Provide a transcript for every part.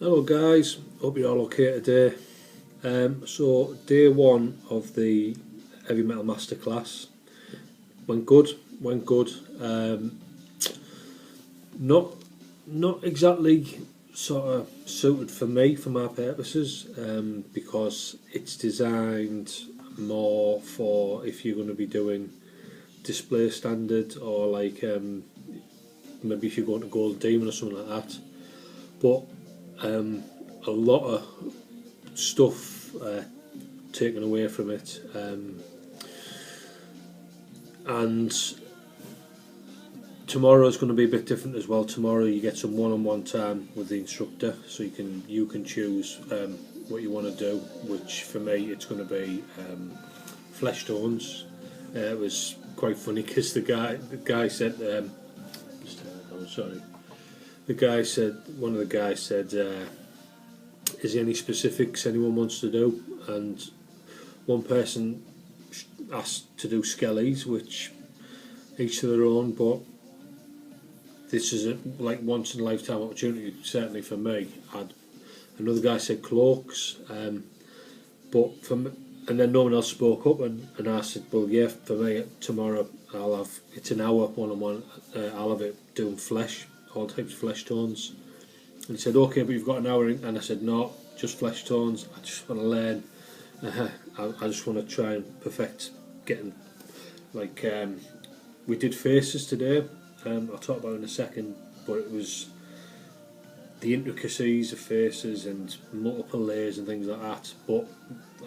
Hello guys, hope you're all okay today. So day one of the Heavy Metal Masterclass went good. Went good. Not not exactly sort of suited for me for my purposes because it's designed more for if you're going to be doing display standard or like maybe if you're going to Gold Demon or something like that. But a lot of stuff taken away from it, and tomorrow is going to be a bit different as well. Tomorrow you get some one-on-one time with the instructor, so you can choose what you want to do. Which for me it's going to be flesh tones. It was quite funny because the guy said, sorry, the guy said one of the guys said. Is there any specifics anyone wants to do? And one person asked to do skellies, which each to their own, but this is like once in a lifetime opportunity, certainly for me. Another guy said cloaks, but and then no one else spoke up, and I said, well, yeah, for me tomorrow it's an hour one-on-one. I'll have it doing flesh, all types of flesh tones. And he said, okay, but you've got an hour and I said, no, just flesh tones. I just want to learn. I just want to try and perfect getting, like, we did faces today. I'll talk about it in a second, but it was the intricacies of faces and multiple layers and things like that. But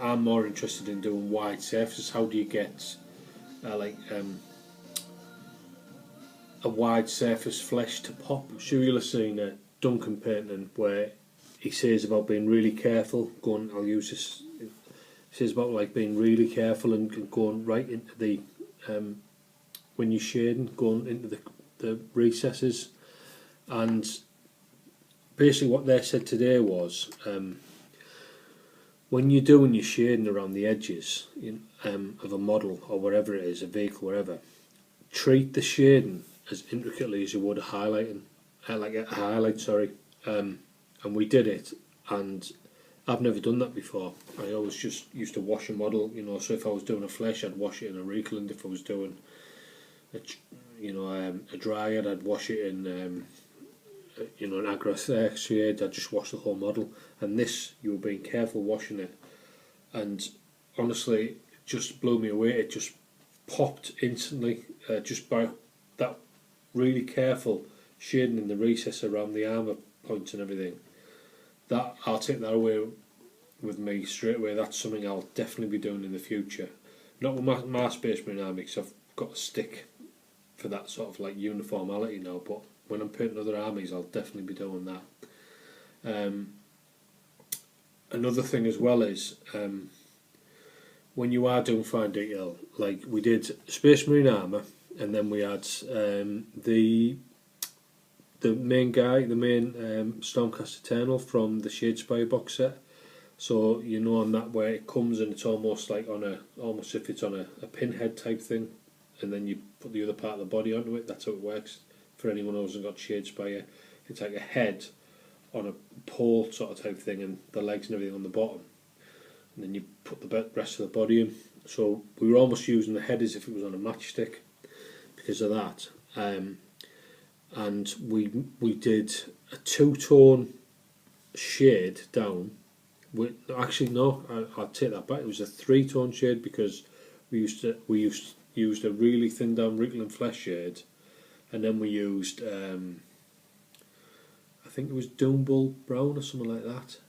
I'm more interested in doing wide surfaces. How do you get, a wide surface flesh to pop? I'm sure you'll have seen it. Duncan painting where he says about being really careful. I'll use this. He says about like being really careful and going right into the when you're shading, going into the recesses. And basically, what they said today was when you're doing your shading around the edges of a model or whatever it is, a vehicle, whatever, treat the shading as intricately as you would a highlighting. Like a highlight, sorry, and we did it, and I've never done that before. I always just used to wash a model, so if I was doing a flesh, I'd wash it in a Reekland. If I was doing a dryad, I'd wash it in an agro shade. I'd just wash the whole model. And this, you were being careful washing it, and honestly, it just blew me away. It just popped instantly, just by that really careful shading in the recess around the armour points and everything. That I'll take that away with me straight away. That's something I'll definitely be doing in the future. Not with my Space Marine army, because I've got a stick for that sort of like uniformity now. But when I'm painting other armies, I'll definitely be doing that. Another thing as well is when you are doing fine detail, like we did Space Marine armour, and then we had the main guy, the main Stormcast Eternal from the Shadespire box set. So on that where it comes and it's almost like almost if it's on a pinhead type thing, and then you put the other part of the body onto it. That's how it works. For anyone who hasn't got Shadespire, it's like a head on a pole sort of type thing, and the legs and everything on the bottom, and then you put the rest of the body in. So we were almost using the head as if it was on a matchstick because of that. And we did a two-tone shade down. Actually, no, I'll take that back. It was a three-tone shade because we used a really thin down Rickland flesh shade, and then we used I think it was Doombull brown or something like that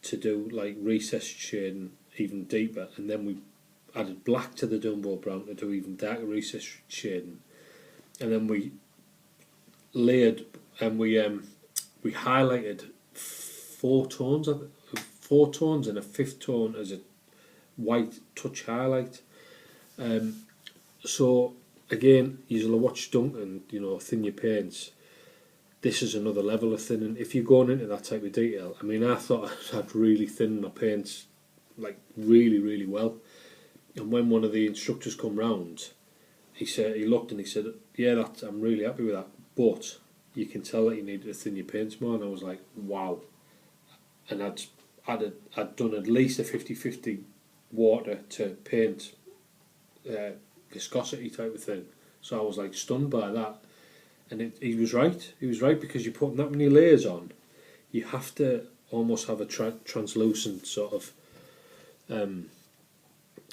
to do like recessed shading even deeper, and then we added black to the Doombull brown to do even darker recessed shading, and then we layered and we highlighted four tones and a fifth tone as a white touch highlight. So again, you'll watch Duncan, thin your paints. This is another level of thinning. If you're going into that type of detail, I mean, I thought I'd really thinned my paints like really, really well. And when one of the instructors come round, he looked and he said, yeah, I'm really happy with that, but you can tell that you need to thin your paints more. And I was like, wow. and I'd done at least a 50-50 water to paint viscosity type of thing. So I was like stunned by that, and he was right. He was right, because you're putting that many layers on, you have to almost have a translucent sort of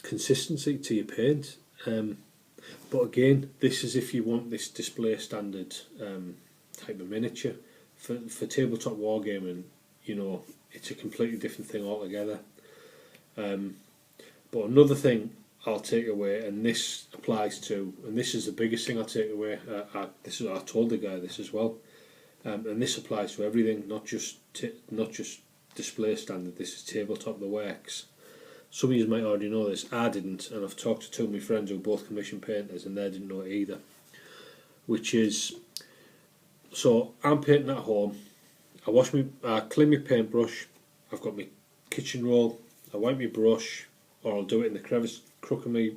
consistency to your paint. But again, this is if you want this display standard type of miniature. For tabletop wargaming, you know, it's a completely different thing altogether. But another thing I'll take away, and this applies to, and this is the biggest thing I'll take away, I told the guy this as well, and this applies to everything, not just display standard. This is tabletop the works. Some of you might already know this. I didn't, and I've talked to two of my friends who are both commission painters, and they didn't know it either. Which is, so I'm painting at home. I clean my paintbrush. I've got my kitchen roll. I wipe my brush, or I'll do it in the crevice, crook of me,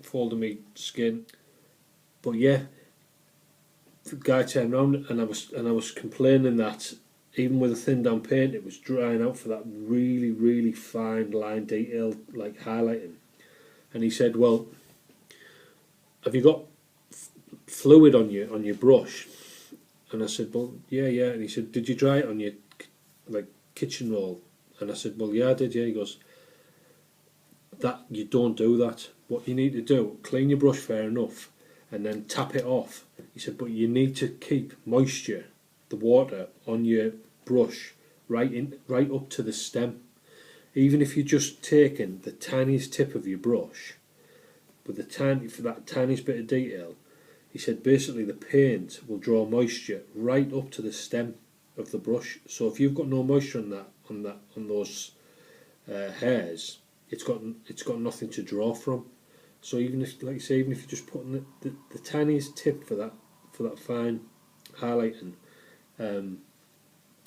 fold of me skin. But yeah, the guy turned around, and I was complaining that even with a thin down paint, it was drying out for that really, really fine line detail, like highlighting. And he said, "Well, have you got fluid on your brush?" And I said, "Well, yeah." And he said, "Did you dry it on your kitchen roll?" And I said, "Well, yeah, I did." Yeah. He goes, "That you don't do that. What you need to do, clean your brush fair enough, and then tap it off." He said, "But you need to keep moisture, the water on your brush right up to the stem. Even if you're just taking the tiniest tip of your brush, for that tiniest bit of detail," he said, "basically the paint will draw moisture right up to the stem of the brush. So if you've got no moisture on those hairs, it's got nothing to draw from. So even if, like you say, even if you're just putting the tiniest tip for that fine highlighting,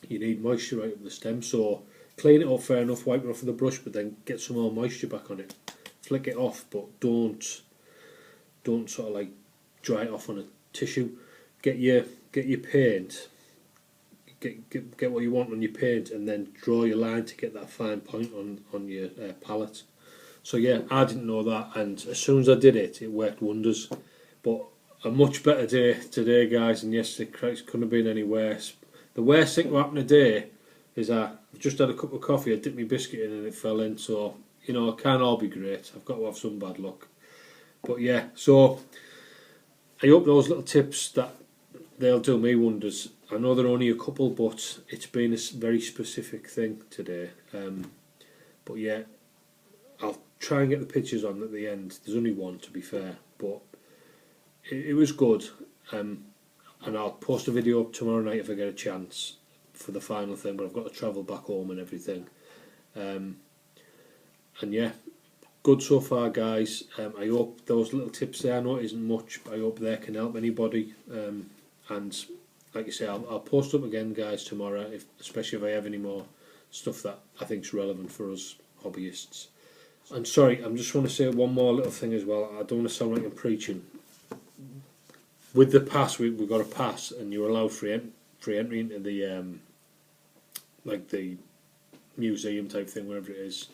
you need moisture right up the stem. So clean it up fair enough, wipe it off with the brush, but then get some more moisture back on it. Flick it off, but don't sort of like dry it off on a tissue. Get your paint, get what you want on your paint, and then draw your line to get that fine point on your palette." So yeah, I didn't know that, and as soon as I did it, it worked wonders. But a much better day today, guys, and yesterday. Christ, couldn't have been any worse. The worst thing that happened today is I've just had a cup of coffee, I dipped my biscuit in and it fell in, so you know, it can't all be great. I've got to have some bad luck. But yeah, so I hope those little tips, that they'll do me wonders. I know there are only a couple, but it's been a very specific thing today. But yeah, I'll try and get the pictures on at the end. There's only one, to be fair, but it was good. And I'll post a video up tomorrow night if I get a chance for the final thing, but I've got to travel back home and everything. And yeah, good so far, guys. I hope those little tips there, I know it isn't much, but I hope they can help anybody. And like I say, I'll post up again, guys, tomorrow, especially if I have any more stuff that I think is relevant for us hobbyists. And sorry, I just want to say one more little thing as well. I don't want to sound like I'm preaching. With the pass, we've got a pass, and you're allowed free entry into the like the museum type thing, wherever it is,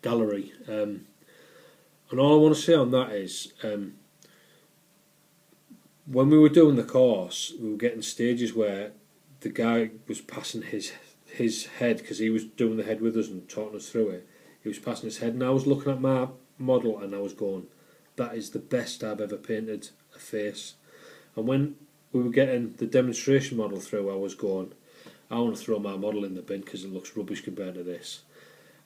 gallery. And all I want to say on that is, when we were doing the course, we were getting stages where the guy was passing his head, because he was doing the head with us and talking us through it. He was passing his head, and I was looking at my model, and I was going, "That is the best I've ever painted a face." And when we were getting the demonstration model through, I was going, "I want to throw my model in the bin because it looks rubbish compared to this."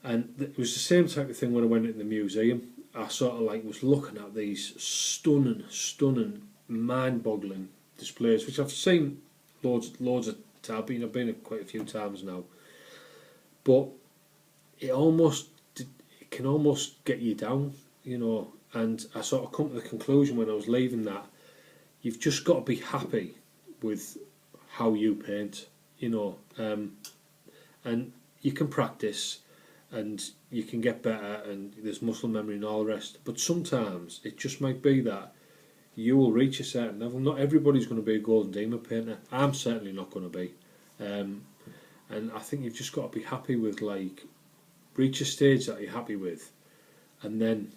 And it was the same type of thing when I went into the museum. I sort of like was looking at these stunning, mind-boggling displays, which I've seen loads of times. I've been quite a few times now, but it can almost get you down, you know. And I sort of come to the conclusion when I was leaving that you've just got to be happy with how you paint, you know, and you can practice and you can get better, and there's muscle memory and all the rest, but sometimes it just might be that you will reach a certain level. Not everybody's going to be a golden demon painter. I'm certainly not going to be, And I think you've just got to be happy with, like, reach a stage that you're happy with, and then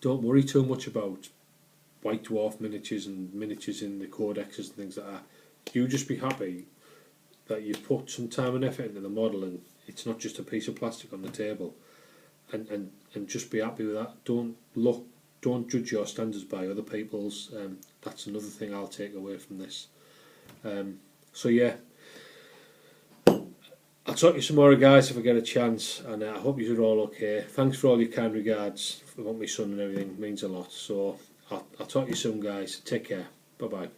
don't worry too much about white dwarf miniatures and miniatures in the codexes and things like that. You just be happy that you've put some time and effort into the model, and it's not just a piece of plastic on the table, and just be happy with that. Don't judge your standards by other people's. That's another thing I'll take away from this. So yeah, I'll talk to you some more, guys, if I get a chance, and I hope you're all okay. Thanks for all your kind regards about my son and everything. It means a lot. So I'll talk to you soon, guys. Take care. Bye bye.